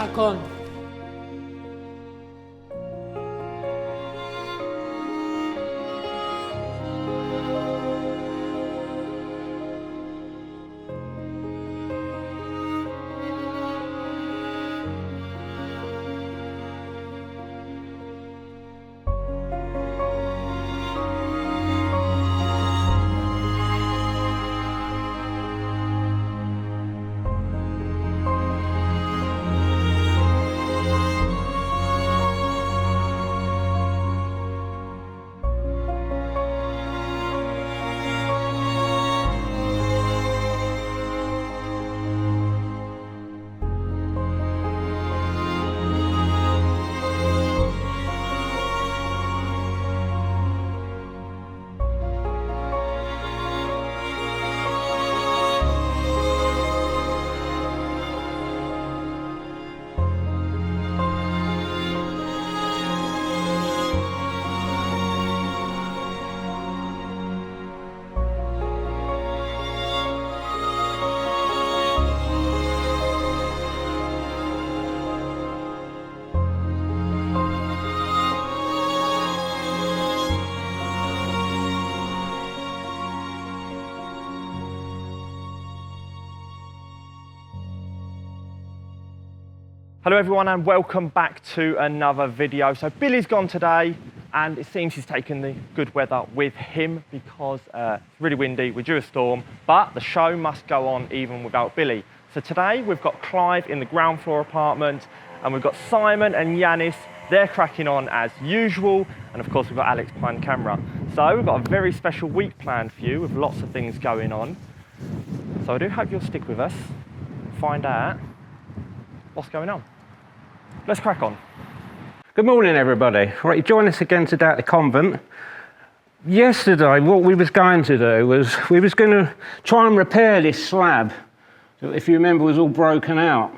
crack on. Hello everyone and welcome back to another video. So Billy's gone today and it seems he's taken the good weather with him because it's really windy, we're due a storm, but the show must go on even without Billy. So today we've got Clive in the ground floor apartment and we've got Simon and Yanis, they're cracking on as usual, and of course we've got Alex behind camera. So we've got a very special week planned for you with lots of things going on. So I do hope you'll stick with us, find out what's going on. Let's crack on. Good morning everybody. Right, you join us again today at the Convent. Yesterday what we was going to do was we was going to try and repair this slab that, if you remember, was all broken out.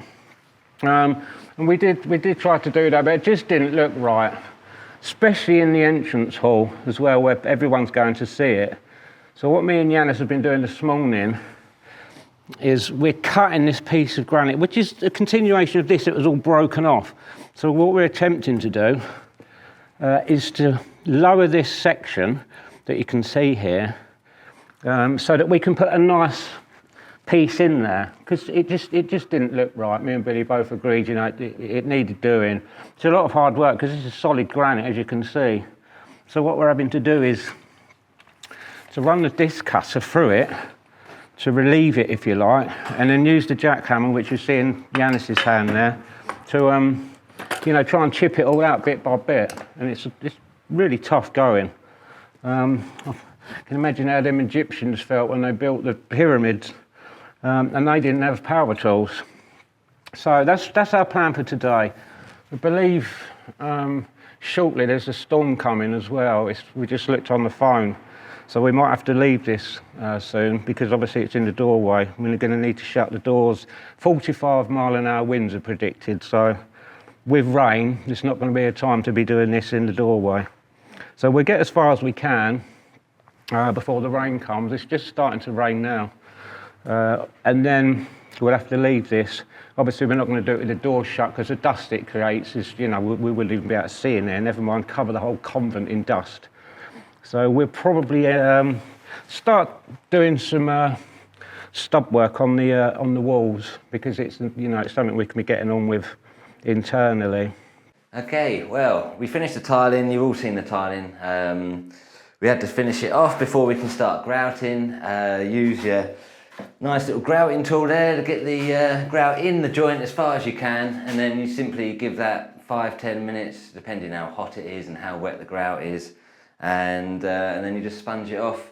And we did try to do that, but it just didn't look right, especially in the entrance hall as well, where everyone's going to see it. So what me and Yanis have been doing this morning is we're cutting this piece of granite, which is a continuation of this. It was all broken off. So what we're attempting to do is to lower this section that you can see here, so that we can put a nice piece in there, because it just didn't look right. Me and Billy both agreed, you know, it needed doing. It's a lot of hard work because this is solid granite, as you can see. So what we're having to do is to run the disc cutter through it to relieve it, if you like, and then use the jackhammer, which you see in Yanis's hand there, to you know, try and chip it all out bit by bit. And it's really tough going. I can imagine how them Egyptians felt when they built the pyramids, and they didn't have power tools. So that's our plan for today. We believe shortly there's a storm coming as well. We just looked on the phone. So we might have to leave this soon, because obviously it's in the doorway. We're going to need to shut the doors. 45-mile-an-hour winds are predicted, so with rain, it's not going to be a time to be doing this in the doorway. So we'll get as far as we can before the rain comes. It's just starting to rain now. And then we'll have to leave this. Obviously we're not going to do it with the door shut, because the dust it creates is, you know, we wouldn't even be able to see in there, never mind cover the whole convent in dust. So we'll probably start doing some stub work on the walls, because it's, you know, it's something we can be getting on with internally. Okay, well, we finished the tiling. You've all seen the tiling. We had to finish it off before we can start grouting. Use your nice little grouting tool there to get the grout in the joint as far as you can, and then you simply give that 5-10 minutes, depending how hot it is and how wet the grout is. And then you just sponge it off.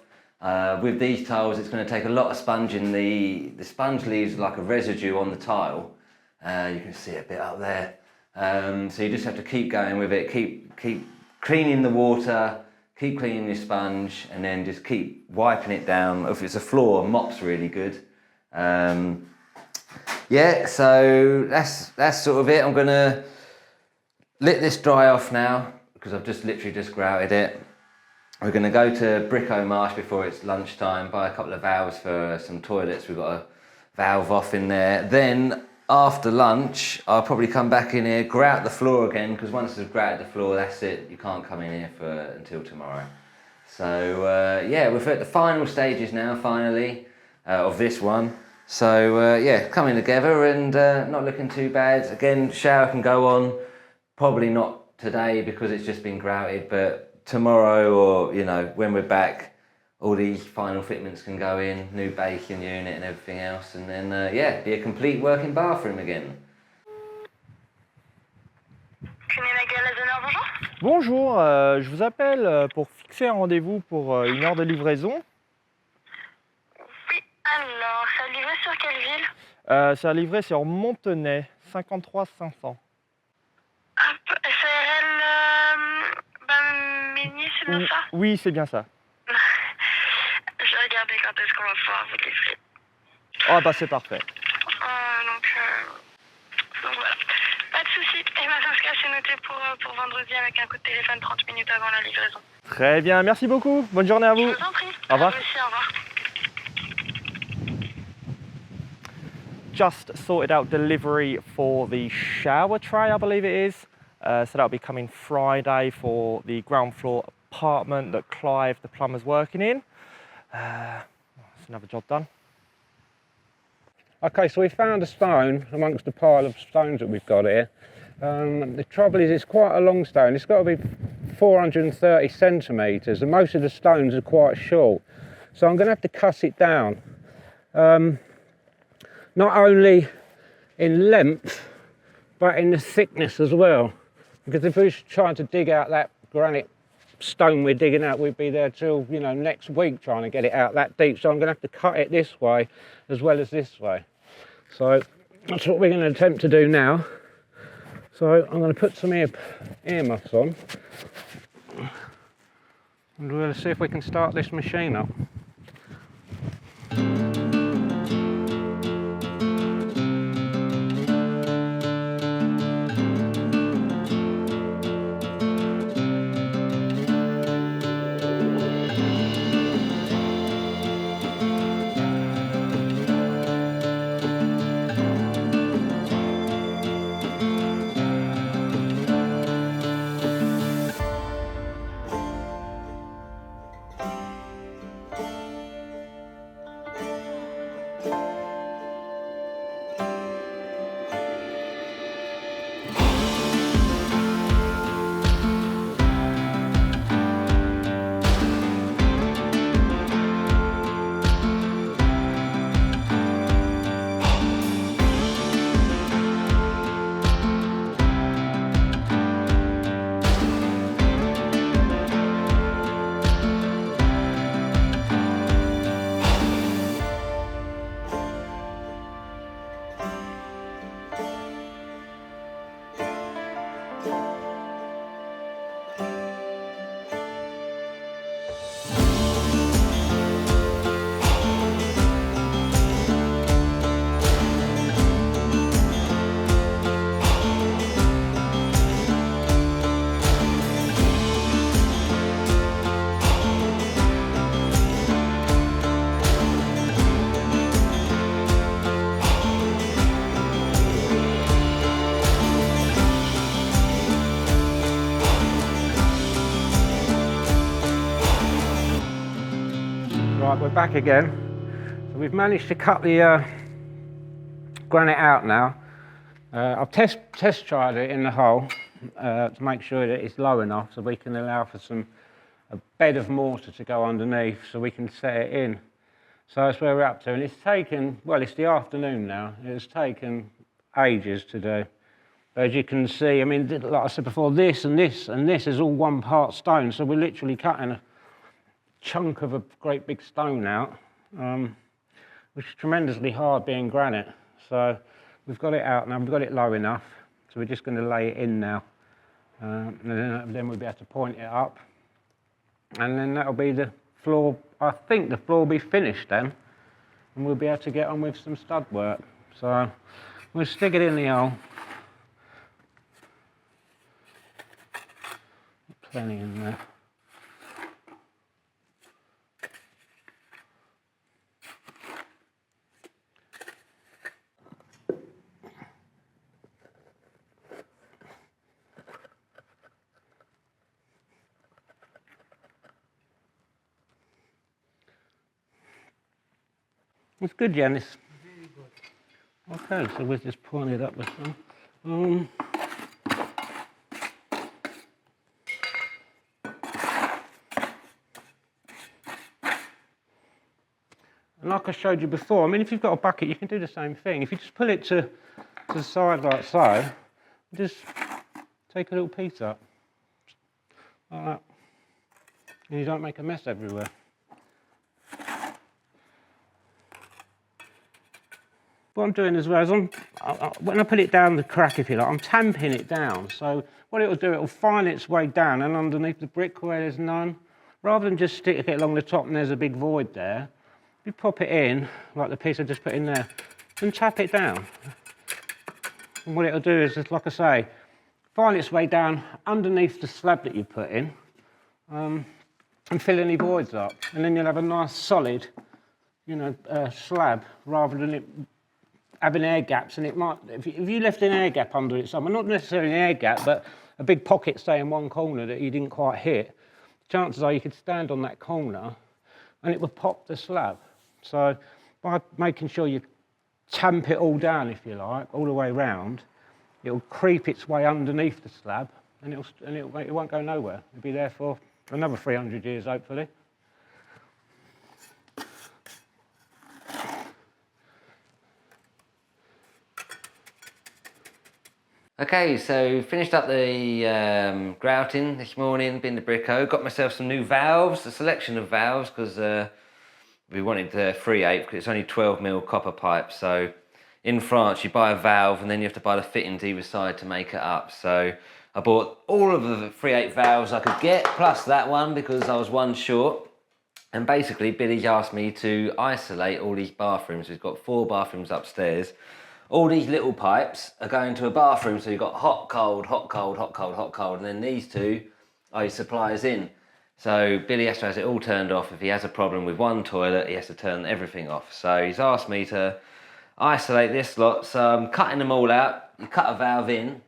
With these tiles, it's going to take a lot of sponging. The sponge leaves like a residue on the tile. You can see it a bit up there. So you just have to keep going with it, keep cleaning the water, keep cleaning your sponge, and then just keep wiping it down. If it's a floor, mop's really good. Yeah, so that's sort of it. I'm going to let this dry off now, because I've literally just grouted it. We're going to go to Bricko Marsh before it's lunchtime, buy a couple of valves for some toilets. We've got a valve off in there. Then after lunch, I'll probably come back in here, grout the floor again, because once I've grouted the floor, that's it. You can't come in here until tomorrow. So yeah, we're at the final stages now, finally, of this one. So yeah, coming together and not looking too bad. Again, shower can go on. Probably not today because it's just been grouted, but tomorrow or, you know, when we're back, all the final fitments can go in, new baking unit and everything else, and then yeah, be a complete working bathroom again. Bonjour, je vous appelle pour fixer un rendez-vous pour une heure de livraison. Oui, alors, ça livrait sur quelle ville? C'est à livrer sur Montenay, 53 500. CRL Bamini, c'est bien ça? Oui, c'est bien ça. Je vais regarder quand est-ce qu'on va pouvoir vous livrer. Ah bah c'est parfait. Donc voilà. Pas de souci. Et ben dans ce cas, c'est noté pour vendredi avec un coup de téléphone 30 minutes avant la livraison. Très bien, merci beaucoup. Bonne journée à vous. Je vous en prie. Au revoir. À vous aussi, au revoir. Just sorted out delivery for the shower tray, I believe it is. So that'll be coming Friday for the ground floor apartment that Clive, the plumber's, working in. That's another job done. Okay, so we found a stone amongst a pile of stones that we've got here. The trouble is it's quite a long stone. It's got to be 430 centimetres and most of the stones are quite short. So I'm going to have to cut it down. Not only in length, but in the thickness as well. Because if we were trying to dig out that granite stone we're digging out, we'd be there till, you know, next week trying to get it out that deep. So I'm going to have to cut it this way as well as this way. So that's what we're going to attempt to do now. So I'm going to put some earmuffs on. And we'll see if we can start this machine up. Right, we're back again. So we've managed to cut the granite out now. I've test tried it in the hole to make sure that it's low enough so we can allow for a bed of mortar to go underneath so we can set it in. So that's where we're up to, and it's taken, well, it's the afternoon now. It's taken ages to do. But as you can see, I mean, like I said before, this and this and this is all one part stone, so we're literally cutting a chunk of a great big stone out, which is tremendously hard being granite. So we've got it out now, we've got it low enough, so we're just going to lay it in now. And then we'll be able to point it up, and then that'll be the floor. I think the floor will be finished then, and we'll be able to get on with some stud work. So we'll stick it in the hole. Plenty in there. It's good, Janice. Okay, so we'll just point it up with some. And like I showed you before, I mean, if you've got a bucket, you can do the same thing. If you just pull it to the side like so, just take a little piece up, like that, and you don't make a mess everywhere. What I'm doing as well is when I put it down the crack, if you like, I'm tamping it down. So what it'll do, it'll find its way down and underneath the brick where there's none. Rather than just stick it along the top and there's a big void there, you pop it in, like the piece I just put in there, and tap it down. And what it'll do is, just like I say, find its way down underneath the slab that you put in, and fill any voids up. And then you'll have a nice solid, you know, slab, rather than it having air gaps. And it might, if you left an air gap under it somewhere, not necessarily an air gap, but a big pocket, say, in one corner that you didn't quite hit, chances are you could stand on that corner and it would pop the slab. So by making sure you tamp it all down, if you like, all the way round, it'll creep its way underneath the slab, and it won't go nowhere. It'll be there for another 300 years, hopefully. Okay, so finished up the grouting this morning, been to Bricko, got myself some new valves, a selection of valves, because we wanted the 3/8 because it's only 12mm copper pipe. So in France you buy a valve and then you have to buy the fittings either side to make it up. So I bought all of the 3/8 valves I could get, plus that one because I was one short. And basically Billy's asked me to isolate all these bathrooms. We've got 4 bathrooms upstairs. All these little pipes are going to a bathroom, so you've got hot, cold, hot, cold, hot, cold, hot, cold, and then these 2 are your supplies in. So Billy has to have it all turned off. If he has a problem with one toilet, he has to turn everything off. So he's asked me to isolate this lot, so I'm cutting them all out. You cut a valve in,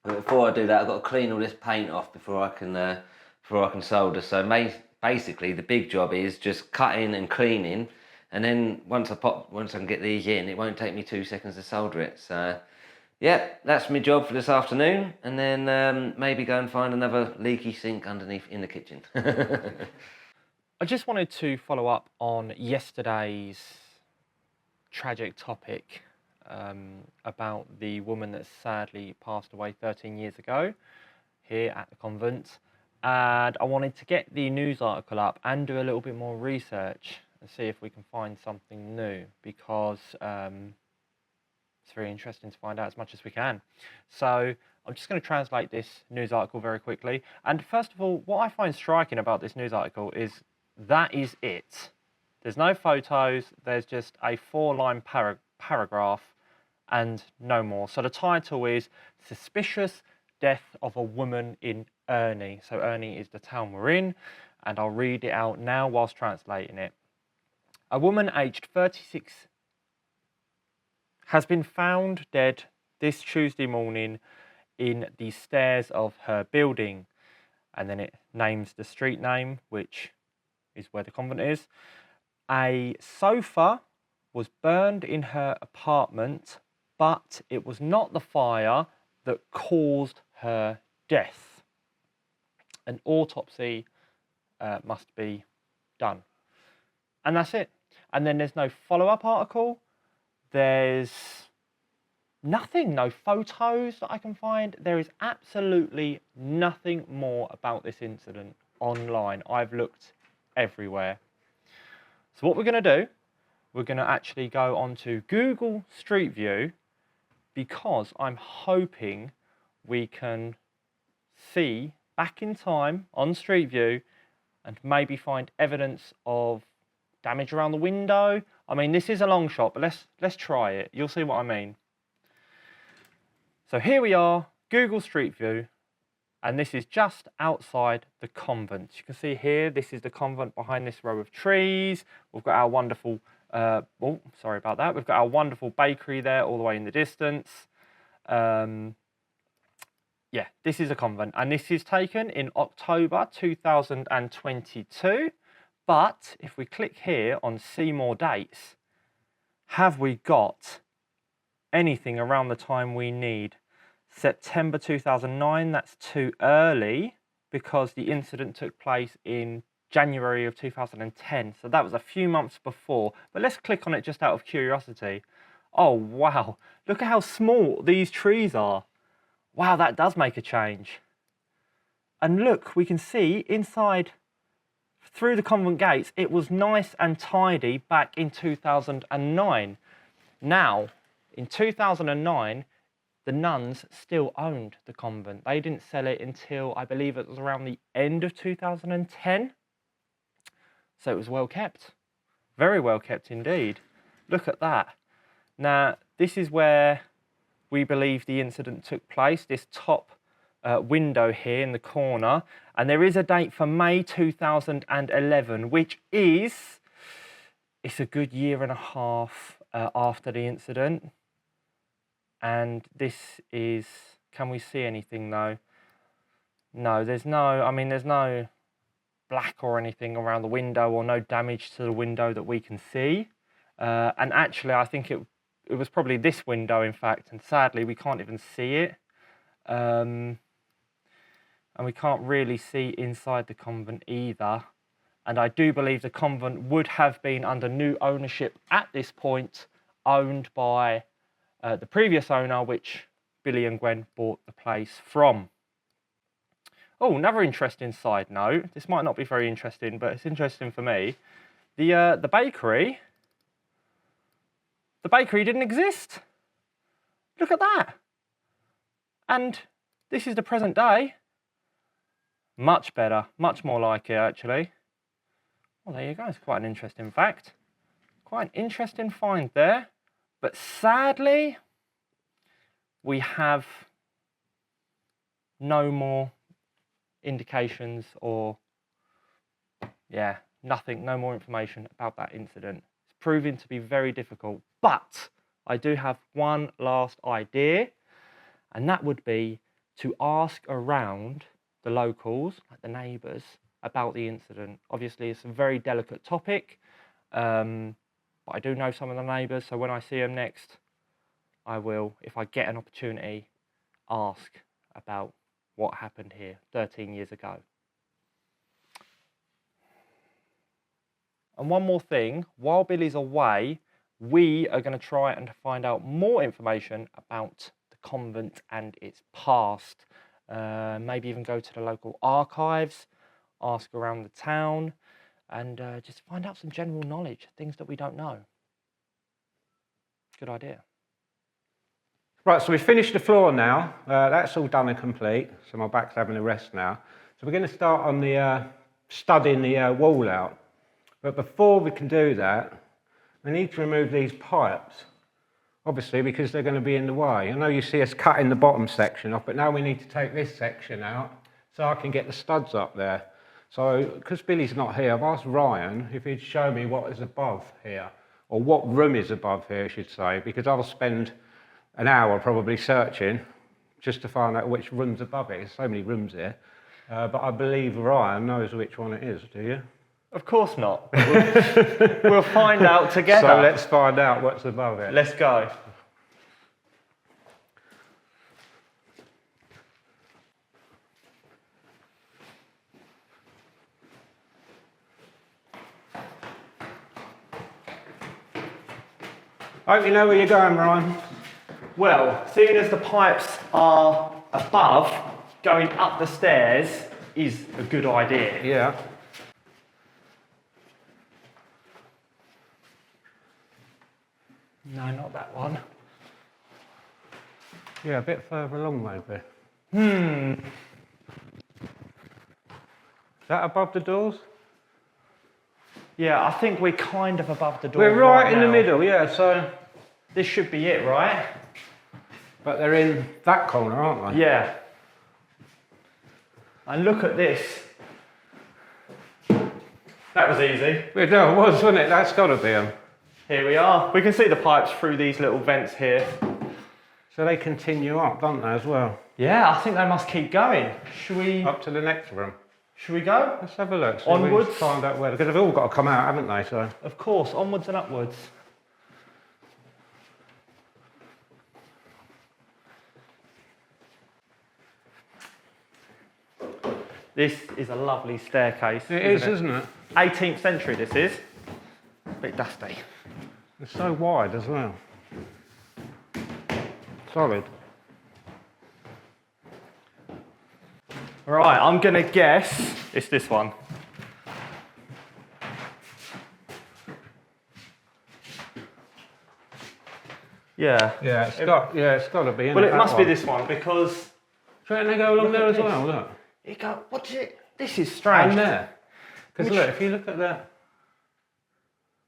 but before I do that, I've got to clean all this paint off before I can solder. So basically, the big job is just cutting and cleaning. And then once I can get these in, it won't take me 2 seconds to solder it. So, yeah, that's my job for this afternoon. And then maybe go and find another leaky sink underneath in the kitchen. I just wanted to follow up on yesterday's tragic topic about the woman that sadly passed away 13 years ago here at the convent. And I wanted to get the news article up and do a little bit more research and see if we can find something new, because it's very interesting to find out as much as we can. So I'm just going to translate this news article very quickly. And first of all, what I find striking about this news article is that is it. There's no photos, there's just a 4-line paragraph and no more. So the title is Suspicious Death of a Woman in Ernie. So Ernie is the town we're in, and I'll read it out now whilst translating it. A woman aged 36 has been found dead this Tuesday morning in the stairs of her building. And then it names the street name, which is where the convent is. A sofa was burned in her apartment, but it was not the fire that caused her death. An autopsy must be done. And that's it. And then there's no follow-up article. There's nothing, no photos that I can find. There is absolutely nothing more about this incident online. I've looked everywhere. So what we're going to do, we're going to actually go onto Google Street View, because I'm hoping we can see back in time on Street View and maybe find evidence of damage around the window. I mean, this is a long shot, but let's try it. You'll see what I mean. So here we are, Google Street View, and this is just outside the convent. You can see here, this is the convent behind this row of trees. We've got our wonderful, oh, sorry about that. We've got our wonderful bakery there all the way in the distance. Yeah, this is a convent, and this is taken in October 2022. But if we click here on see more dates, have we got anything around the time we need? September 2009, that's too early because the incident took place in January of 2010. So that was a few months before. But let's click on it just out of curiosity. Oh, wow. Look at how small these trees are. Wow, that does make a change. And look, we can see inside, through the convent gates, it was nice and tidy back in 2009. Now, in 2009, the nuns still owned the convent. They didn't sell it until, I believe it was around the end of 2010. So it was well kept. Very well kept indeed. Look at that. Now, this is where we believe the incident took place, this top window here in the corner. And there is a date for May 2011, which is, it's a good year and a half after the incident. And this is, can we see anything though? No, there's no black or anything around the window or no damage to the window that we can see. And actually, I think it was probably this window, in fact, and sadly, we can't even see it. And we can't really see inside the convent either. And I do believe the convent would have been under new ownership at this point, owned by the previous owner, which Billy and Gwen bought the place from. Oh, another interesting side note. This might not be very interesting, but it's interesting for me. The bakery didn't exist. Look at that. And this is the present day. Much better, much more like it actually. Well, there you go. It's quite an interesting fact. Quite an interesting find there. But sadly, we have no more indications or, yeah, nothing, no more information about that incident. It's proving to be very difficult. But I do have one last idea, and that would be to ask around the locals, like the neighbours, about the incident. Obviously, it's a very delicate topic. But I do know some of the neighbours, so when I see them next, I will, if I get an opportunity, ask about what happened here 13 years ago. And one more thing, while Billy's away, we are going to try and find out more information about the convent and its past. Maybe even go to the local archives, ask around the town, and just find out some general knowledge, things that we don't know. Good idea. Right, so we've finished the floor now. That's all done and complete, so my back's having a rest now. So we're going to start on the studding the wall out. But before we can do that, we need to remove these pipes, obviously because they're going to be in the way. I know you see us cutting the bottom section off, but now we need to take this section out so I can get the studs up there. So, because Billy's not here, I've asked Ryan if he'd show me what is above here, or what room is above here, I should say, because I'll spend an hour probably searching just to find out which room's above it. There's so many rooms here. But I believe Ryan knows which one it is, do you? Of course not. We'll find out together. So let's find out what's above it. Let's go. I hope you know where you're going, Ryan. Well, seeing as the pipes are above, going up the stairs is a good idea. Yeah. No, not that one. Yeah, a bit further along maybe. Is that above the doors? Yeah, I think we're kind of above the door. We're right in now. the middle, yeah, so... This should be it, right? But they're in that corner, aren't they? Yeah. And look at this. That was easy. Well, no, it was, wasn't it? That's got to be them. Here we are. We can see the pipes through these little vents here. So they continue up, don't they, as well? Yeah, I think they must keep going. Should we... Up to the next room. Should we go? Let's have a look. So Onwards? we find out where, because they've all got to come out, haven't they? So. Of course, onwards and upwards. This is a lovely staircase. It is, isn't it? 18th century this is. Bit dusty. It's so wide as well. Solid. Right, I'm gonna guess it's this one. Yeah. Yeah, it's got to be. Well, it must be this one because. Shouldn't they go along there as well? Look. You go. What's it? This is strange. And there. Because look, if you look at that.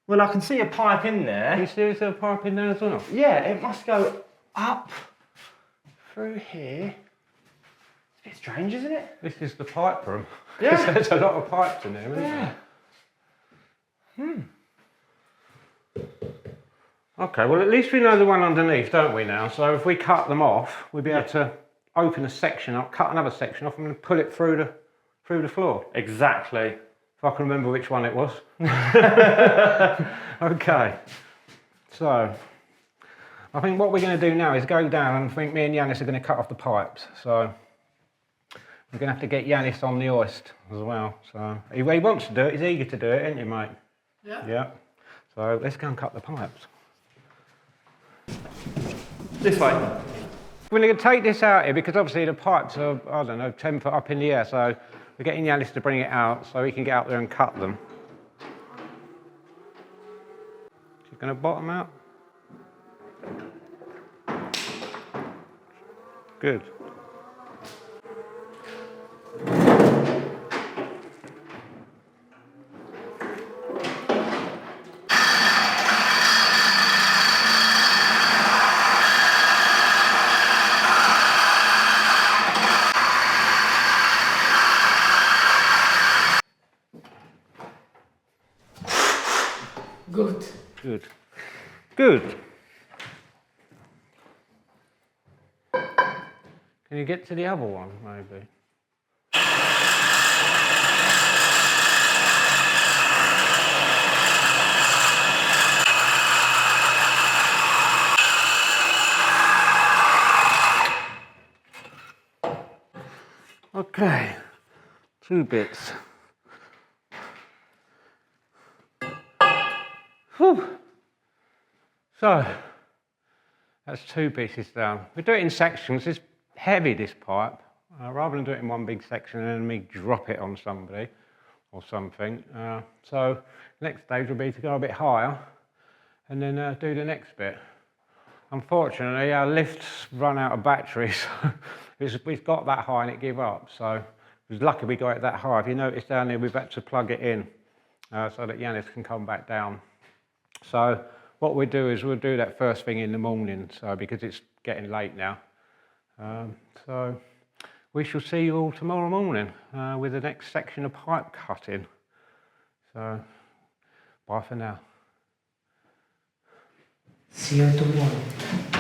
Well, I can see a pipe in there. You see there's a pipe in there as well? Yeah, it must go up through here. It's a bit strange, isn't it? This is the pipe room. Yeah. There's a lot of pipes in there, isn't Yeah. there? Okay, well at least we know the one underneath, don't we now? So if we cut them off, we'll be able to open a section up, cut another section off and pull it through the floor. Exactly. If I can remember which one it was. Okay, so I think what we're going to do now is go down, and I think me and Yanis are going to cut off the pipes. So we're going to have to get Yanis on the hoist as well. So he wants to do it, he's eager to do it, isn't he, mate? Yeah. Yeah. So let's go and cut the pipes. This way. We're going to take this out here because obviously the pipes are, I don't know, 10 foot up in the air, so we're getting Yanis to bring it out so he can get out there and cut them. She's going to bottom out. Good. Good. Good. Good. Can you get to the other one, maybe? Okay, 2 bits. Whew. So, that's 2 pieces down. We do it in sections. It's heavy, this pipe. Rather than do it in one big section and then me drop it on somebody or something. So, next stage will be to go a bit higher and then do the next bit. Unfortunately, our lift's run out of batteries. We've got that high and it gave up. So, it was lucky we got it that high. If you notice down there, we've had to plug it in so that Yanis can come back down. So what we'll do is we'll do that first thing in the morning, so because it's getting late now. So we shall see you all tomorrow morning with the next section of pipe cutting. So bye for now. See you tomorrow.